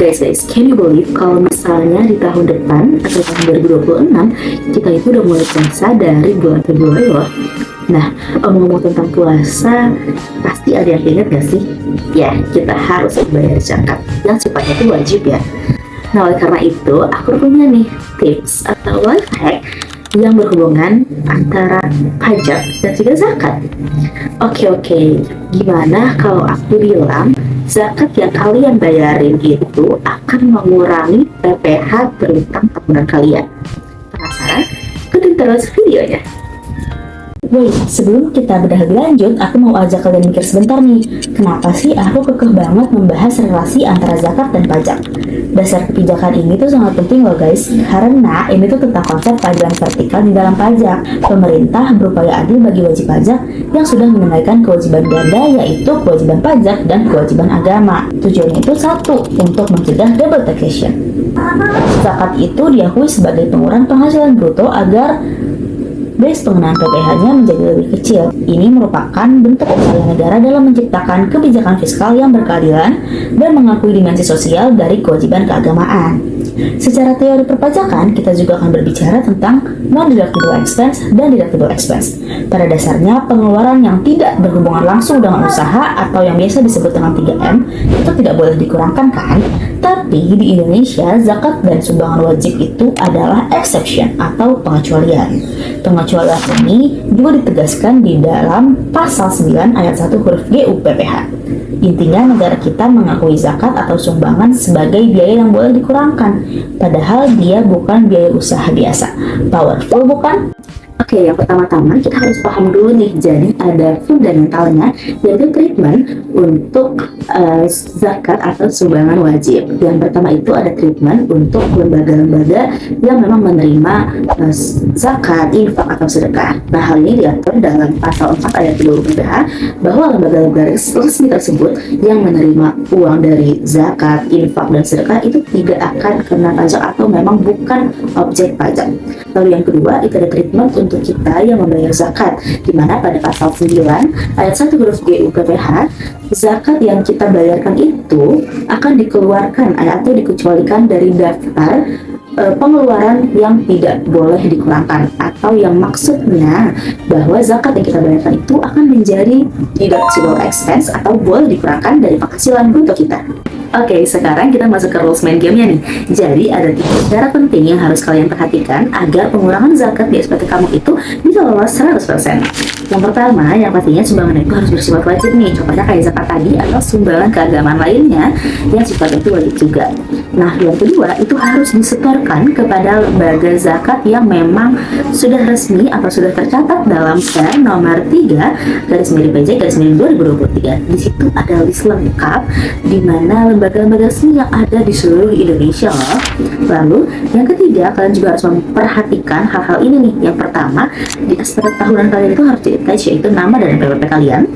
Guys, can you believe kalau misalnya di tahun depan atau tahun 2026 kita itu udah mulai puasa dari bulan Februari loh. Nah, ngomong tentang puasa, pasti ada yang ingat gak sih? Ya, kita harus membayar zakat yang sifatnya itu wajib ya. Nah, oleh karena itu, aku punya nih tips atau life hack yang berhubungan antara pajak dan juga zakat. Oke, gimana kalau aku bilang zakat yang kalian bayarin itu akan mengurangi PPh berutang tahunan kalian? Penasaran? Ikutin terus videonya. Wait, sebelum kita bedah lebih lanjut, aku mau ajak kalian mikir sebentar nih. Kenapa sih aku kekeh banget membahas relasi antara zakat dan pajak? Dasar kebijakan ini tuh sangat penting loh guys, karena ini tuh tentang konsep keadilan vertikal di dalam pajak. Pemerintah berupaya adil bagi wajib pajak yang sudah menunaikan kewajiban ganda, yaitu kewajiban pajak dan kewajiban agama. Tujuannya itu satu, untuk mencegah double taxation. Zakat itu diakui sebagai pengurangan penghasilan bruto agar base pengenaan PPh-nya menjadi lebih kecil. Ini merupakan bentuk upaya negara dalam menciptakan kebijakan fiskal yang berkeadilan dan mengakui dimensi sosial dari kewajiban keagamaan. Secara teori perpajakan, kita juga akan berbicara tentang non-deductible expense dan deductible expense. Pada dasarnya, pengeluaran yang tidak berhubungan langsung dengan usaha atau yang biasa disebut dengan 3M itu tidak boleh dikurangkan kan? Tapi di Indonesia, zakat dan sumbangan wajib itu adalah exception atau pengecualian. Pengecualian ini juga ditegaskan di dalam pasal 9 ayat 1 huruf G UPPH. Intinya negara kita mengakui zakat atau sumbangan sebagai biaya yang boleh dikurangkan, padahal dia bukan biaya usaha biasa. Powerful bukan? Oke, yang pertama-tama kita harus paham dulu nih. Jadi ada fundamentalnya, yaitu treatment untuk zakat atau sumbangan wajib. Yang pertama itu ada treatment untuk lembaga-lembaga yang memang menerima zakat, infak atau sedekah. Nah, hal ini diatur dalam pasal 4 ayat 2 UPPH bahwa lembaga-lembaga resmi tersebut yang menerima uang dari zakat, infak, dan sedekah itu tidak akan kena pajak atau memang bukan objek pajak. Lalu yang kedua itu ada treatment untuk kita yang membayar zakat, di mana pada pasal 9 ayat 1 huruf G UPPH, zakat yang kita bayarkan itu akan dikeluarkan atau dikecualikan dari daftar pengeluaran yang tidak boleh dikurangkan, atau yang maksudnya bahwa zakat yang kita bayarkan itu akan menjadi deductible expense atau boleh dikurangkan dari penghasilan bruto kita. Oke, sekarang kita masuk ke rules main gamenya nih. Jadi ada 3 cara penting yang harus kalian perhatikan agar pengurangan zakat di SPT kamu itu bisa lolos 100%. Yang pertama, yang pastinya sumbangan itu harus bersifat wajib nih. Contohnya kayak zakat tadi atau sumbangan keagamaan lainnya yang sifatnya itu wajib juga. Nah, yang kedua itu harus disetorkan kepada lembaga zakat yang memang sudah resmi atau sudah tercatat dalam PER nomor 3/PJ/2023. Di situ ada list lengkap di mana lembaga-lembaga resmi yang ada di seluruh Indonesia loh. Lalu yang ketiga, kalian juga harus memperhatikan hal-hal ini nih. Yang pertama, di SPT tahunan kalian itu harus di-attach, yaitu nama dan NPWP kalian.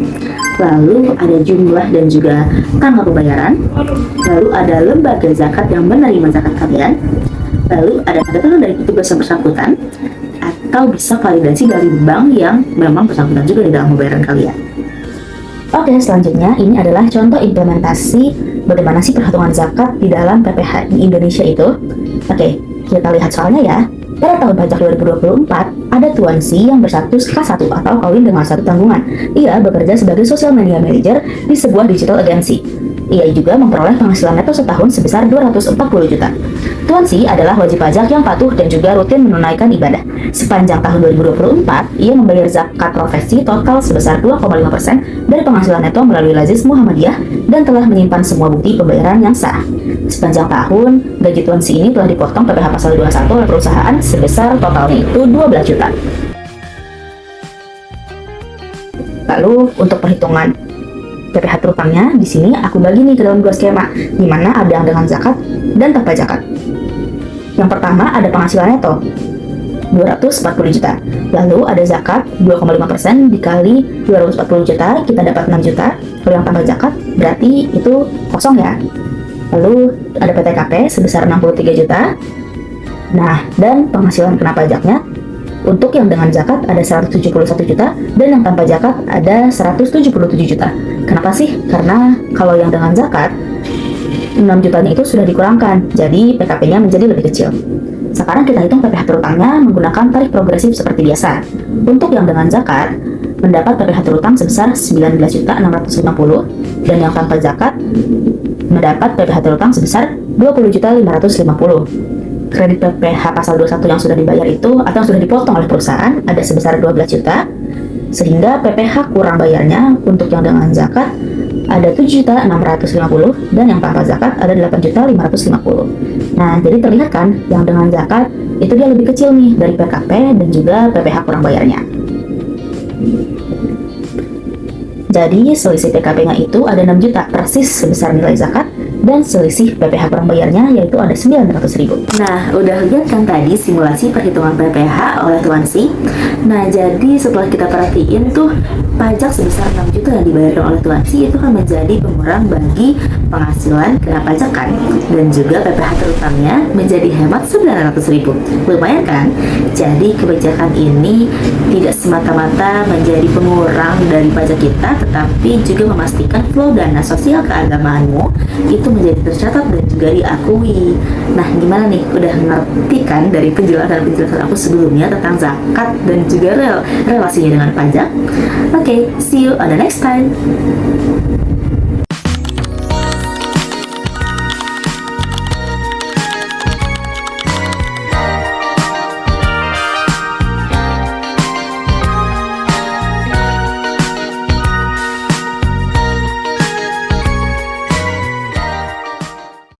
Lalu ada jumlah dan juga tanggal pembayaran. Lalu ada lembaga zakat yang menerima zakat kalian. Lalu ada tanda tangan dari petugas yang bersangkutan, atau bisa validasi dari bank yang memang bersangkutan juga di dalam pembayaran kalian. Oke, selanjutnya ini adalah contoh implementasi bagaimana sih perhitungan zakat di dalam PPh di Indonesia itu. Oke, kita lihat soalnya ya. Pada tahun pajak 2024, ada Tuan Si yang berstatus K1 atau kawin dengan satu tanggungan. Ia bekerja sebagai social media manager di sebuah digital agency. Ia juga memperoleh penghasilan neto setahun sebesar 240 juta. Tuan Si adalah wajib pajak yang patuh dan juga rutin menunaikan ibadah. Sepanjang tahun 2024, ia membayar zakat profesi total sebesar 2,5% dari penghasilan neto melalui Lazis Muhammadiyah dan telah menyimpan semua bukti pembayaran yang sah. Sepanjang tahun, gaji Tuan Si ini telah dipotong PPh pasal 21 oleh perusahaan sebesar totalnya itu 12 juta. Lalu untuk perhitungan PPh terutangnya di sini aku bagi nih ke dalam 2 skema, di mana ada yang dengan zakat dan tanpa zakat. Yang pertama ada penghasilan neto 240 juta. Lalu ada zakat 2,5% dikali 240 juta, kita dapat 6 juta. Kalau yang tanpa zakat berarti itu kosong ya. Lalu ada PTKP sebesar 63 juta. Nah, dan penghasilan kena pajaknya untuk yang dengan zakat ada 171 juta dan yang tanpa zakat ada 177 juta. Kenapa sih? Karena kalau yang dengan zakat 6 jutanya itu sudah dikurangkan, jadi PKP-nya menjadi lebih kecil. Sekarang kita hitung PPh terutangnya menggunakan tarif progresif seperti biasa. Untuk yang dengan zakat, mendapat PPh terutang sebesar 19.650, dan yang tanpa zakat mendapat PPh terutang sebesar 20.550. Kredit PPh pasal 21 yang sudah dibayar itu atau yang sudah dipotong oleh perusahaan ada sebesar 12 juta, sehingga PPh kurang bayarnya untuk yang dengan zakat ada 7.650 dan yang tanpa zakat ada 8.550. Nah, jadi terlihat kan yang dengan zakat itu dia lebih kecil nih dari PKP dan juga PPh kurang bayarnya. Jadi selisih PKP-nya itu ada 6 juta persis sebesar nilai zakat, dan selisih PPh kurang bayarnya yaitu ada 900.000. Nah, udah lihat kan tadi simulasi perhitungan PPh oleh Tuan Si? Nah, jadi setelah kita perhatiin tuh, pajak sebesar 6 juta yang dibayarkan oleh Tuan Si itu kan menjadi pengurang bagi penghasilan kena pajak kan? Dan juga PPh terutangnya menjadi hemat 900.000. Lumayan kan? Jadi kebijakan ini tidak semata-mata menjadi pengurang dari pajak kita, tetapi juga memastikan flow dana sosial keagamaanmu itu menjadi tercatat dan juga diakui. Nah, gimana nih? Udah ngerti kan dari penjelasan aku sebelumnya tentang zakat dan juga relasinya dengan pajak? Oke, see you on the next time.